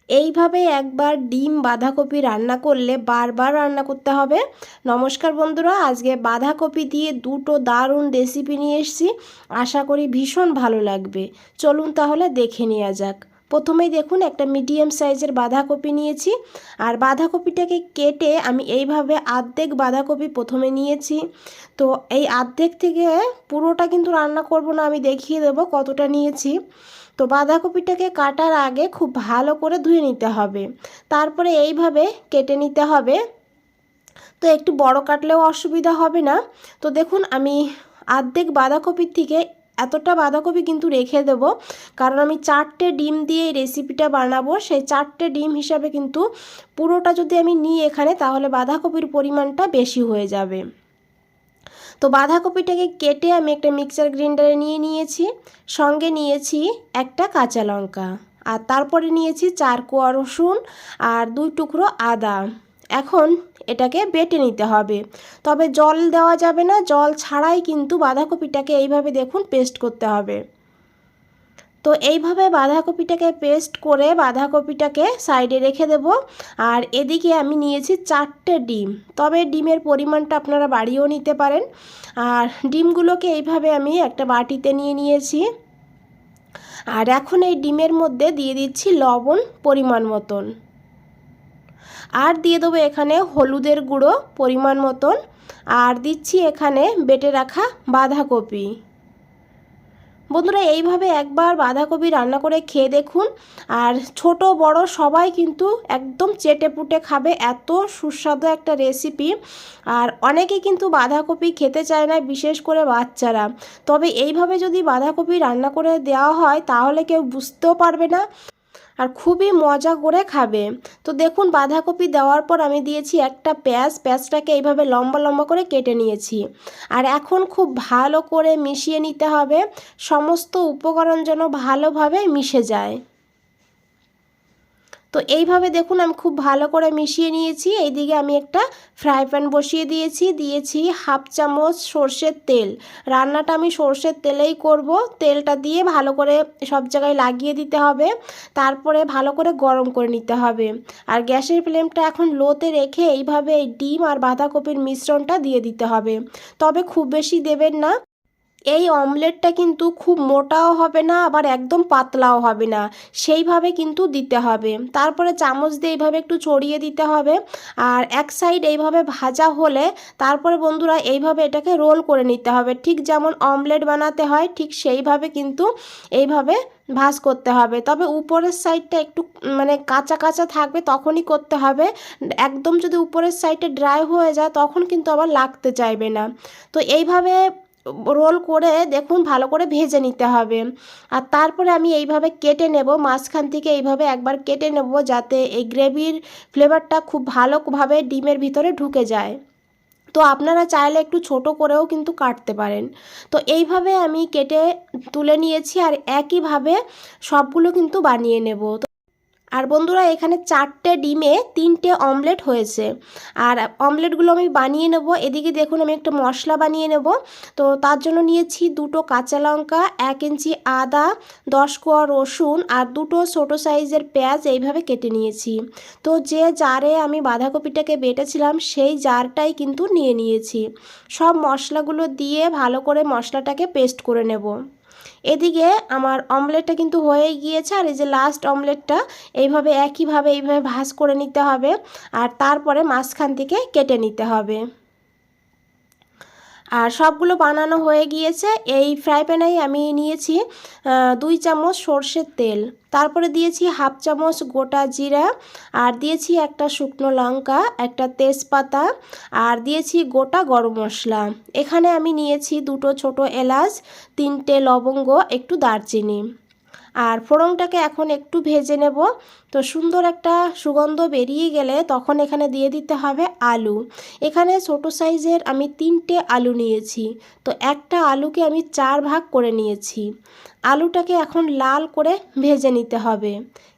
এইভাবে একবার ডিম বাঁধাকপি রান্না করলে বারবার রান্না করতে হবে। নমস্কার বন্ধুরা, আজকে বাঁধাকপি দিয়ে দুটো দারুণ রেসিপি নিয়ে এসেছি। আশা করি ভীষণ ভালো লাগবে। চলুন তাহলে দেখে নেওয়া যাক। প্রথমেই দেখুন একটা মিডিয়াম সাইজের বাঁধাকপি নিয়েছি। আর বাঁধাকপিটাকে কেটে আমি এইভাবে অর্ধেক বাঁধাকপি প্রথমে নিয়েছি। তো এই অর্ধেক থেকে পুরোটা কিন্তু রান্না করব না, আমি দেখিয়ে দেবো কতটা নিয়েছি। তো বাঁধাকপিটাকে কাটার আগে খুব ভালো করে ধুয়ে নিতে হবে, তারপরে এইভাবে কেটে নিতে হবে। তো একটু বড় কাটলেও অসুবিধা হবে না। তো দেখুন আমি অর্ধেক বাঁধাকপির থেকে এতটা বাঁধাকপি কিন্তু রেখে দেব, কারণ আমি 4টে ডিম দিয়ে এই রেসিপিটা বানাবো। সেই 4টে ডিম হিসাবে কিন্তু পুরোটা যদি আমি নিই এখানে, তাহলে বাঁধাকপির পরিমাণটা বেশি হয়ে যাবে। তো বাঁধাকপিটাকে কেটে আমি একটা মিক্সার গ্রাইন্ডারে নিয়ে নিয়েছি। সঙ্গে নিয়েছি একটা কাঁচা লঙ্কা, আর তারপরে নিয়েছি 4 কোয়া রসুন আর 2 টুকরো আদা। এখন এটাকে বেটে নিতে হবে, তবে জল দেওয়া যাবে না, জল ছাড়াই কিন্তু বাঁধাকপিটাকে এইভাবে দেখুন পেস্ট করতে হবে। তো এইভাবে বাঁধাকপিটাকে পেস্ট করে বাঁধাকপিটাকে সাইডে রেখে দেব। আর এদিকে আমি নিয়েছি 4টে ডিম, তবে ডিমের পরিমাণটা আপনারা বাড়িয়েও নিতে পারেন। আর ডিমগুলোকে এইভাবে আমি একটা বাটিতে নিয়ে নিয়েছি। আর এখন এই ডিমের মধ্যে দিয়ে দিচ্ছি লবণ পরিমাণ মতন, আর দিয়ে দেবো এখানে হলুদের গুঁড়ো পরিমাণ মতন, আর দিচ্ছি এখানে বেটে রাখা বাঁধাকপি। বন্ধুরা, এইভাবে একবার বাঁধাকপি রান্না করে খেয়ে দেখুন। আর ছোট বড় সবাই কিন্তু একদম চেটেপুটে খাবে, এত সুস্বাদু একটা রেসিপি। আর অনেকে কিন্তু বাঁধাকপি খেতে চায় না, বিশেষ করে বাচ্চারা। তবে এইভাবে যদি বাঁধাকপি রান্না করে দেওয়া হয় তাহলে কেউ বুঝতেও পারবে না, আর খুবই মজা করে খাবে। তো দেখুন বাঁধাকপি দেওয়ার পর আমি দিয়েছি একটা পেঁয়াজটাকে এইভাবে লম্বা লম্বা করে কেটে নিয়েছি। আর এখন খুব ভালো করে মিশিয়ে নিতে হবে, সমস্ত উপকরণ যেন ভালোভাবে মিশে যায়। তো এইভাবে দেখুন আমি খুব ভালো করে মিশিয়ে নিয়েছি। এইদিকে আমি একটা ফ্রাই প্যান বসিয়ে দিয়েছি 1/2 চামচ সর্ষের তেল। রান্নাটা আমি সর্ষের তেলেই করব। তেলটা দিয়ে ভালো করে সব জায়গায় লাগিয়ে দিতে হবে, তারপরে ভালো করে গরম করে নিতে হবে। আর গ্যাসের ফ্লেমটা এখন লোতে রেখে এইভাবে এই ডিম আর বাঁধাকপির মিশ্রণটা দিয়ে দিতে হবে, তবে খুব বেশি দেবেন না। এই অমলেটটা কিন্তু খুব মোটাও হবে না, আবার একদম পাতলাও হবে না, সেইভাবে কিন্তু দিতে হবে। তারপরে চামচ দিয়ে এইভাবে একটু ছড়িয়ে দিতে হবে। আর এক সাইড এইভাবে ভাজা হলে তারপরে বন্ধুরা এইভাবে এটাকে রোল করে নিতে হবে, ঠিক যেমন অমলেট বানাতে হয় ঠিক সেইভাবে কিন্তু এইভাবে ভাজ করতে হবে। তবে উপরের সাইডটা একটু মানে কাঁচা কাঁচা থাকবে, তখনই করতে হবে। একদম যদি উপরের সাইডটা ড্রাই হয়ে যায় তখন কিন্তু আবার লাগতে চাইবে না। তো এইভাবে রোল করে দেখুন ভালো করে ভেজে নিতে হবে। আর তারপরে আমি এইভাবে কেটে নেব, মাঝখান থেকে এইভাবে একবার কেটে নেব, যাতে এই গ্রেভির ফ্লেভারটা খুব ভালোভাবে ডিমের ভিতরে ঢুকে যায়। তো আপনারা চাইলে একটু ছোট করেও কিন্তু কাটতে পারেন। তো এইভাবে আমি কেটে তুলে নিয়েছি, আর একইভাবে সবগুলো কিন্তু বানিয়ে নেব। আর বন্ধুরা, এখানে 4টে ডিমে 3টে অমলেট হয়েছে। আর অমলেটগুলো আমি বানিয়ে নেব। এদিকে দেখুন আমি একটা মশলা বানিয়ে নেব। তো তার জন্য নিয়েছি 2টো কাঁচা লঙ্কা, 1 ইঞ্চি আদা, 10 কোয়া রসুন আর 2টো ছোটো সাইজের পেঁয়াজ এইভাবে কেটে নিয়েছি। তো যে জারে আমি বাঁধাকপিটাকে বেটেছিলাম সেই জারটাই কিন্তু নিয়ে নিয়েছি। সব মশলাগুলো দিয়ে ভালো করে মশলাটাকে পেস্ট করে নেব। এদিকে আমার অমলেটটা কিন্তু হয়ে গিয়েছে। আর এই যে লাস্ট অমলেটটা এইভাবে এইভাবে ভাঁজ করে নিতে হবে, আর তারপরে মাঝখান থেকে কেটে নিতে হবে। আর সবগুলো বানানো হয়ে গিয়েছে। এই ফ্রাই প্যানেই আমি নিয়েছি 2 চামচ সর্ষের তেল, তারপরে দিয়েছি 1/2 চামচ গোটা জিরা, আর দিয়েছি একটা শুকনো লঙ্কা, একটা তেজপাতা, আর দিয়েছি গোটা গরম মশলা। এখানে আমি নিয়েছি 2টো ছোটো এলাচ, 3টে লবঙ্গ, একটু দারচিনি। আর ফোড়নটাকে এখন একটু ভেজে নেব। তো সুন্দর একটা সুগন্ধ বেরিয়ে গেলে তখন এখানে দিয়ে দিতে হবে আলু। এখানে ছোট সাইজের আমি 3টে আলু নিয়েছি। তো একটা আলুকে আমি 4 ভাগ করে নিয়েছি। আলুটাকে এখন লাল করে ভেজে নিতে হবে।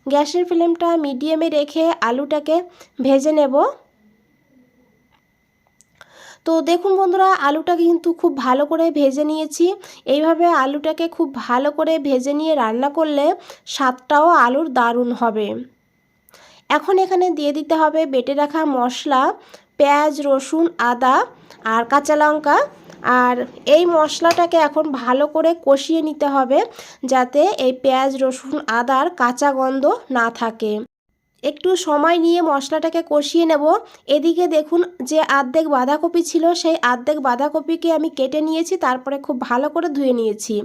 গ্যাসের ফ্লেমটা মিডিয়ামে রেখে আলুটাকে ভেজে নেব। তো দেখুন বন্ধুরা, আলুটাকে কিন্তু খুব ভালো করে ভেজে নিয়েছি। এইভাবে আলুটাকে খুব ভালো করে ভেজে নিয়ে রান্না করলে স্বাদটাও আলুর দারুণ হবে। এখন এখানে দিয়ে দিতে হবে বেটে রাখা মশলা, পেঁয়াজ, রসুন, আদা আর কাঁচা লঙ্কা। আর এই মশলাটাকে এখন ভালো করে কষিয়ে নিতে হবে, যাতে এই পেঁয়াজ, রসুন, আদার কাঁচা গন্ধ না থাকে। একটু সময় নিয়ে মশলাটাকে কষিয়ে নেব। এদিকে দেখুন, যে অর্ধেক বাঁধাকপি ছিল সেই অর্ধেক বাঁধাকপিকে আমি কেটে নিয়েছি, তারপরে খুব ভালো করে ধুয়ে নিয়েছি।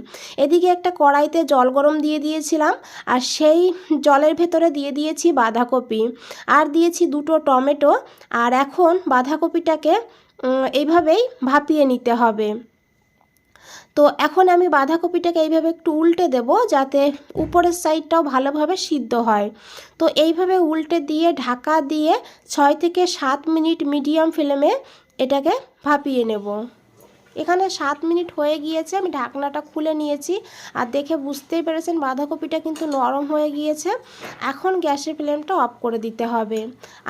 এদিকে একটা কড়াইতে জল গরম দিয়ে দিয়েছিলাম, আর সেই জলের ভেতরে দিয়ে দিয়েছি বাঁধাকপি, আর দিয়েছি দুটো টমেটো। আর এখন বাঁধাকপিটাকে এইভাবেই ভাপিয়ে নিতে হবে। তো এখন আমি বাঁধাকপিটাকে এইভাবে একটু উল্টে দেব, যাতে উপরের সাইডটাও ভালোভাবে সিদ্ধ হয়। তো এইভাবে উল্টে দিয়ে ঢাকা দিয়ে 6 থেকে 7 মিনিট মিডিয়াম ফ্লেমে এটাকে ভাপিয়ে নেব। এখানে 7 মিনিট হয়ে গিয়েছে, আমি ঢাকনাটা খুলে নিয়েছি, আর দেখে বুঝতেই পেরেছেন বাঁধাকপিটা কিন্তু নরম হয়ে গিয়েছে। এখন গ্যাসের ফ্লেমটা অফ করে দিতে হবে,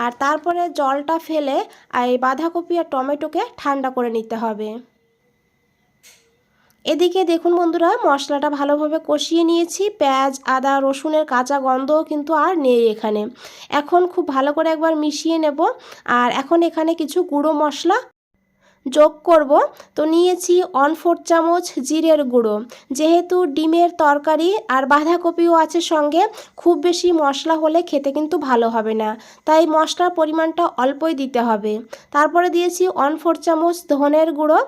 আর তারপরে জলটা ফেলে এই বাঁধাকপি আর টমেটোকে ঠান্ডা করে নিতে হবে। এদিকে দেখুন বন্ধুরা, মশলাটা ভালোভাবে কষিয়ে নিয়েছি, পেঁয়াজ, আদা, রসুনের কাঁচা গন্ধও কিন্তু আর নেই এখানে। এখন খুব ভালো করে একবার মিশিয়ে নেব, আর এখন এখানে কিছু গুঁড়ো মশলা যোগ করব। তো নিয়েছি 1/4 চামচ জিরের গুঁড়ো। যেহেতু ডিমের তরকারি আর বাঁধাকপিও আছে সঙ্গে, খুব বেশি মশলা হলে খেতে কিন্তু ভালো হবে না, তাই মশলার পরিমাণটা অল্পই দিতে হবে। তারপরে দিয়েছি 1/4 চামচ ধনের গুঁড়ো,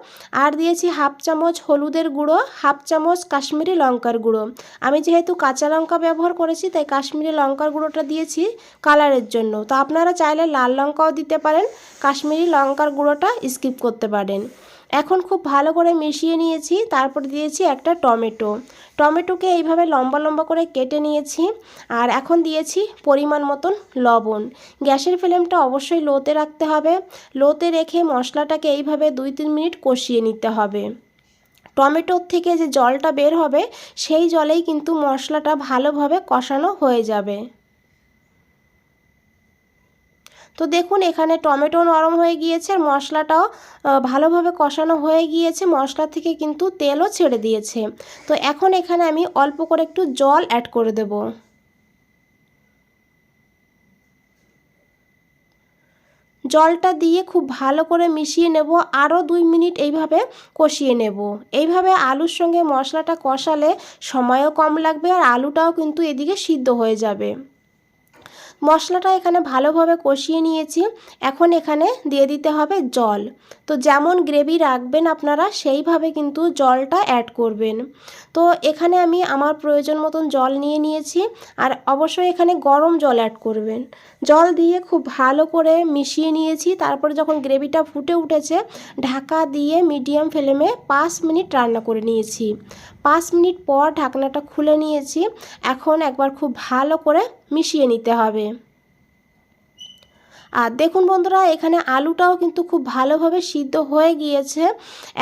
আর দিয়েছি 1/2 চামচ হলুদের গুঁড়ো, 1/2 চামচ কাশ্মীরি লঙ্কার গুঁড়ো। আমি যেহেতু কাঁচা লঙ্কা ব্যবহার করেছি, তাই কাশ্মীরি লঙ্কার গুঁড়োটা দিয়েছি কালারের জন্য। তো আপনারা চাইলে লাল লঙ্কাও দিতে পারেন, কাশ্মীরি লঙ্কার গুঁড়োটা স্কিপ করতে পারেন। এখন খুব ভালো করে মিশিয়ে নিয়েছি, তারপর দিয়েছি একটা টমেটোকে এইভাবে লম্বা লম্বা করে কেটে নিয়েছি, আর এখন দিয়েছি পরিমাণ মতন লবণ। গ্যাসের ফ্লেমটা অবশ্যই লোতে রাখতে হবে। লোতে রেখে মশলাটাকে এইভাবে 2-3 মিনিট কষিয়ে নিতে হবে। টমেটোর থেকে যে জলটা বের হবে, সেই জলেই কিন্তু মশলাটা ভালোভাবে কষানো হয়ে যাবে। তো দেখুন, এখানে টমেটো নরম হয়ে গিয়েছে, আর মশলাটাও ভালোভাবে কষানো হয়ে গিয়েছে, মশলা থেকে কিন্তু তেলও ছেড়ে দিয়েছে। তো এখন এখানে আমি অল্প করে একটু জল অ্যাড করে দেব। জলটা দিয়ে খুব ভালো করে মিশিয়ে নেব, আরও 2 মিনিট এইভাবে কষিয়ে নেব। এইভাবে আলুর সঙ্গে মশলাটা কষালে সময়ও কম লাগবে, আর আলুটাও কিন্তু এদিকে সিদ্ধ হয়ে যাবে। মশলাটা এখানে ভালোভাবে কষিয়ে নিয়েছি। এখন এখানে দিয়ে দিতে হবে জল। তো যেমন গ্রেভি রাখবেন আপনারা, সেইভাবে কিন্তু জলটা অ্যাড করবেন। তো এখানে আমি আমার প্রয়োজন মতন জল নিয়ে নিয়েছি, আর অবশ্যই এখানে গরম জল অ্যাড করবেন। জল দিয়ে খুব ভালো করে মিশিয়ে নিয়েছি। তারপরে যখন গ্রেভিটা ফুটে উঠেছে, ঢাকা দিয়ে মিডিয়াম ফ্লেমে 5 মিনিট রান্না করে নিয়েছি। 5 মিনিট পর ঢাকনাটা খুলে নিয়েছি। এখন একবার খুব ভালো করে মিশিয়ে নিতে হবে। আর দেখুন বন্ধুরা, এখানে আলুটাও কিন্তু খুব ভালোভাবে সিদ্ধ হয়ে গিয়েছে।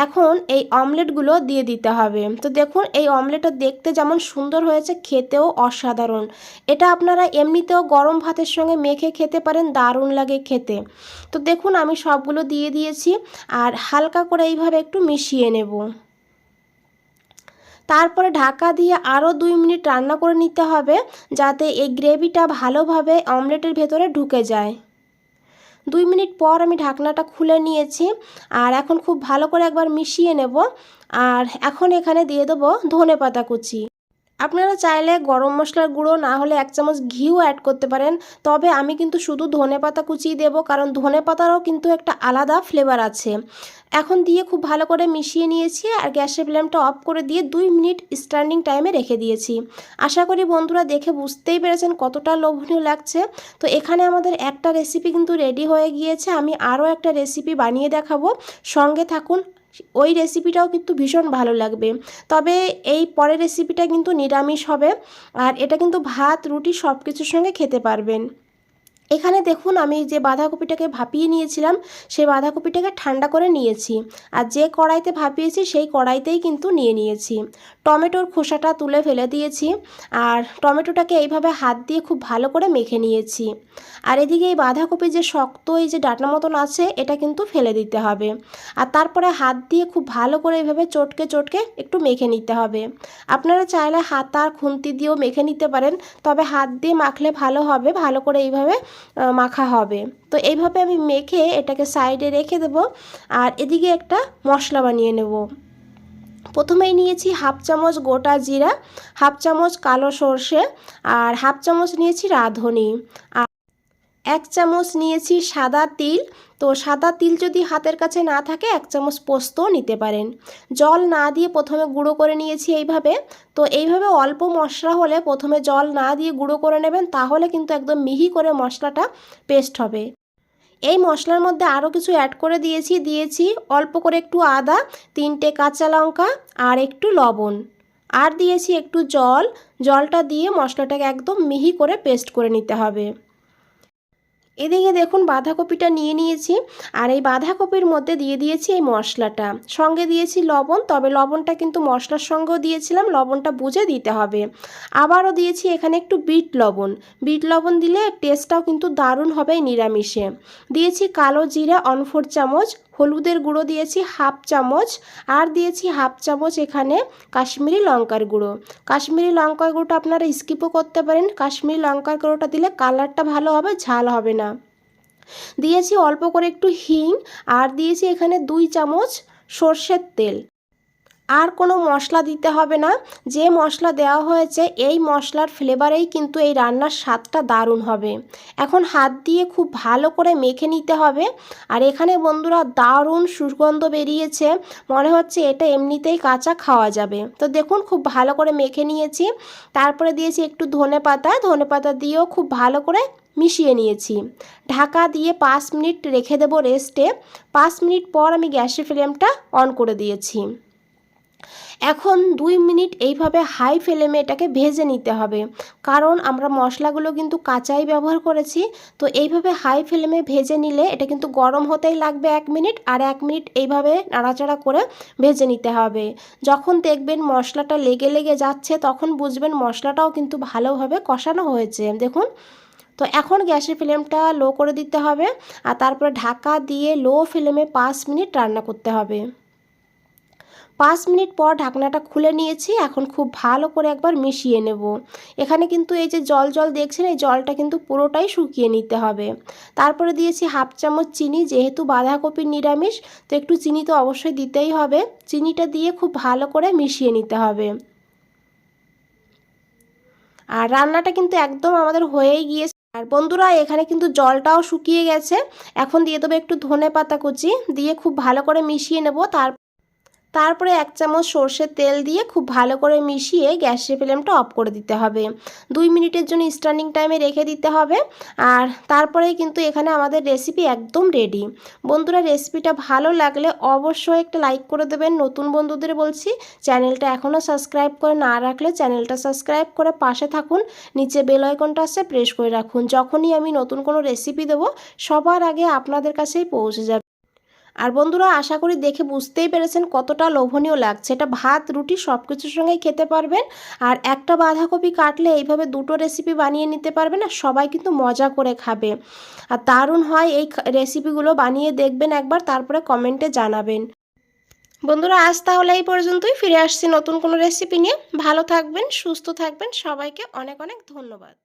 এখন এই অমলেটগুলো দিয়ে দিতে হবে। তো দেখুন, এই অমলেটটা দেখতে যেমন সুন্দর হয়েছে, খেতেও অসাধারণ। এটা আপনারা এমনিতেও গরম ভাতের সঙ্গে মেখে খেতে পারেন, দারুণ লাগে খেতে। তো দেখুন, আমি সবগুলো দিয়ে দিয়েছি, আর হালকা করে এইভাবে একটু মিশিয়ে নেব। তারপরে ঢাকা দিয়ে আরও 2 মিনিট রান্না করে নিতে হবে, যাতে এই গ্রেভিটা ভালোভাবে অমলেটের ভেতরে ঢুকে যায়। 2 মিনিট পর আমি ঢাকনাটা খুলে নিয়েছি, আর এখন খুব ভালো করে একবার মিশিয়ে নেব। আর এখন এখানে দিয়ে দেবো ধনেপাতা কুচি। আপনারা চাইলে গরম মশলার গুঁড়ো, না হলে 1 চামচ ঘিও অ্যাড করতে পারেন। তবে আমি কিন্তু শুধু ধনেপাতা কুচি দেব, কারণ ধনেপাতারও কিন্তু একটা আলাদা ফ্লেভার আছে। এখন দিয়ে খুব ভালো করে মিশিয়ে নিয়েছি, আর গ্যাসের ফ্লেমটা অফ করে দিয়ে 2 মিনিট স্ট্যান্ডিং টাইমে রেখে দিয়েছি। আশা করি বন্ধুরা দেখে বুঝতেই পেরেছেন কতটা লোভনীয় লাগছে। তো এখানে আমাদের একটা রেসিপি কিন্তু রেডি হয়ে গিয়েছে। আমি আরও একটা রেসিপি বানিয়ে দেখাবো, সঙ্গে থাকুন। ওই রেসিপিটাও কিন্তু ভীষণ ভালো লাগবে। তবে এই পরের রেসিপিটা কিন্তু নিরামিষ হবে, আর এটা কিন্তু ভাত, রুটি সব কিছুর সঙ্গে খেতে পারবেন। এখানে দেখুন, আমি যে বাঁধাকপিটাকে ভাপিয়ে নিয়েছিলাম, সেই বাঁধাকপিটাকে ঠান্ডা করে নিয়েছি, আর যে কড়াইতে ভাপিয়েছি সেই কড়াইতেই কিন্তু নিয়ে নিয়েছি। টমেটোর খোসাটা তুলে ফেলে দিয়েছি, আর টমেটোটাকে এইভাবে হাত দিয়ে খুব ভালো করে মেখে নিয়েছি। আর এদিকে এই বাঁধাকপি যে শক্ত এই যে ডাঁটার মতন আছে এটা কিন্তু ফেলে দিতে হবে। আর তারপরে হাত দিয়ে খুব ভালো করে এইভাবে চটকে চটকে একটু মেখে নিতে হবে। আপনারা চাইলে হাতা আর খুন্তি দিয়েও মেখে নিতে পারেন, তবে হাত দিয়ে মাখলে ভালো হবে, ভালো করে এইভাবে মাখা হবে। তো এইভাবে আমি মেখে এটাকে সাইডে রেখে দেব। আর এদিকে একটা মশলা বানিয়ে নেব। প্রথমেই নিয়েছি হাফ চামচ গোটা জিরা, হাফ চামচ কালো সর্ষে, আর হাফ চামচ নিয়েছি রাঁধুনি, আর 1 চামচ নিয়েছি সাদা তিল। তো সাদা তিল যদি হাতের কাছে না থাকে 1 চামচ পোস্তও নিতে পারেন। জল না দিয়ে প্রথমে গুঁড়ো করে নিয়েছি এইভাবে। তো এইভাবে অল্প মশলা হলে প্রথমে জল না দিয়ে গুঁড়ো করে নেবেন, তাহলে কিন্তু একদম মিহি করে মশলাটা পেস্ট হবে। এই মশলার মধ্যে আরও কিছু অ্যাড করে দিয়েছি অল্প করে একটু আদা, 3টে কাঁচা লঙ্কা আর একটু লবণ, আর দিয়েছি একটু জলটা দিয়ে মশলাটাকে একদম মিহি করে পেস্ট করে নিতে হবে। এদিকে দেখুন বাঁধাকপিটা নিয়ে নিয়েছি, আর এই বাঁধাকপির মধ্যে দিয়ে দিয়েছি এই মশলাটা, সঙ্গে দিয়েছি লবণ, তবে লবণটা কিন্তু মশলার সঙ্গেও দিয়েছিলাম, লবণটা বুঝে দিতে হবে। আবারও দিয়েছি এখানে একটু বিট লবণ দিলে টেস্টটাও কিন্তু দারুণ হবে নিরামিষে। দিয়েছি কালো জিরা 1/4 চামচ, হলুদের গুঁড়ো দিয়েছি হাফ চামচ, আর দিয়েছি হাফ চামচ এখানে কাশ্মীরি লঙ্কার গুঁড়ো। কাশ্মীরি লঙ্কার গুঁড়োটা আপনারা স্কিপও করতে পারেন, কাশ্মীরি লঙ্কার গুঁড়োটা দিলে কালারটা ভালো হবে, ঝাল হবে না। দিয়েছি অল্প করে একটু হিং, আর দিয়েছি এখানে 2 চামচ সর্ষের তেল। আর কোনো মশলা দিতে হবে না, যে মশলা দেওয়া হয়েছে এই মশলার ফ্লেভারেই কিন্তু এই রান্নার স্বাদটা দারুণ হবে। এখন হাত দিয়ে খুব ভালো করে মেখে নিতে হবে। আর এখানে বন্ধুরা দারুণ সুগন্ধ বেরিয়েছে, মনে হচ্ছে এটা এমনিতেই কাঁচা খাওয়া যাবে। তো দেখুন খুব ভালো করে মেখে নিয়েছি। তারপরে দিয়েছি একটু ধনেপাতা দিয়েও খুব ভালো করে মিশিয়ে নিয়েছি। ঢাকা দিয়ে 5 মিনিট রেখে দেব রেস্টে। 5 মিনিট পর আমি গ্যাসের ফ্লেমটা অন করে দিয়েছি। এখন 2 মিনিট এইভাবে হাই ফ্লেমে এটাকে ভেজে নিতে হবে, কারণ আমরা মশলাগুলো কিন্তু কাঁচাই ব্যবহার করেছি। তো এইভাবে হাই ফ্লেমে ভেজে নিলে এটা কিন্তু গরম হতেই লাগবে 1 মিনিট, আর 1 মিনিট এইভাবে নাড়াচাড়া করে ভেজে নিতে হবে। যখন দেখবেন মশলাটা লেগে যাচ্ছে তখন বুঝবেন মশলাটাও কিন্তু ভালোভাবে কষানো হয়েছে। দেখুন, তো এখন গ্যাসের ফ্লেমটা লো করে দিতে হবে, আর তারপরে ঢাকা দিয়ে লো ফ্লেমে 5 মিনিট রান্না করতে হবে। 5 মিনিট পর ঢাকনাটা খুলে নিয়েছি। এখন খুব ভালো করে একবার মিশিয়ে নেব। এখানে কিন্তু এই যে জল দেখছেন, এই জলটা কিন্তু পুরোটাই শুকিয়ে নিতে হবে। তারপরে দিয়েছি হাফ চামচ চিনি, যেহেতু বাঁধাকপি নিরামিষ তো একটু চিনি তো অবশ্যই দিতেই হবে। চিনিটা দিয়ে খুব ভালো করে মিশিয়ে নিতে হবে। আর রান্নাটা কিন্তু একদম আমাদের হয়েই গিয়েছে। আর বন্ধুরা এখানে কিন্তু জলটাও শুকিয়ে গেছে। এখন দিয়ে দেবো একটু ধনেপাতা কুচি, দিয়ে খুব ভালো করে মিশিয়ে নেব। তারপরে 1 চামচ সর্ষের তেল দিয়ে খুব ভালো করে মিশিয়ে গ্যাসের ফ্লেমটা অফ করে দিতে হবে। 2 মিনিটের জন্য স্ট্যান্ডিং টাইমে রেখে দিতে হবে। আর তারপরেই কিন্তু এখানে আমাদের রেসিপি একদম রেডি। বন্ধুরা রেসিপিটা ভালো লাগলে অবশ্যই একটা লাইক করে দেবেন। নতুন বন্ধুদের বলছি, চ্যানেলটা এখনও সাবস্ক্রাইব করে না রাখলে চ্যানেলটা সাবস্ক্রাইব করে পাশে থাকুন। নিচে বেল আইকনটা আছে, প্রেস করে রাখুন। যখনই আমি নতুন কোনো রেসিপি দেবো সবার আগে আপনাদের কাছেই পৌঁছে যাবে। আর বন্ধুরা আশা করি দেখে বুঝতেই পেরেছেন কতটা লোভনীয় লাগছে। এটা ভাত রুটি সব কিছুর সঙ্গেই খেতে পারবেন। আর একটা বাঁধাকপি কাটলে এইভাবে 2টো রেসিপি বানিয়ে নিতে পারবেন, আর সবাই কিন্তু মজা করে খাবে। আর দারুণ হয় এই রেসিপিগুলো, বানিয়ে দেখবেন একবার, তারপরে কমেন্টে জানাবেন। বন্ধুরা আজ তাহলে এই পর্যন্তই, ফিরে আসছি নতুন কোনো রেসিপি নিয়ে। ভালো থাকবেন, সুস্থ থাকবেন, সবাইকে অনেক অনেক ধন্যবাদ।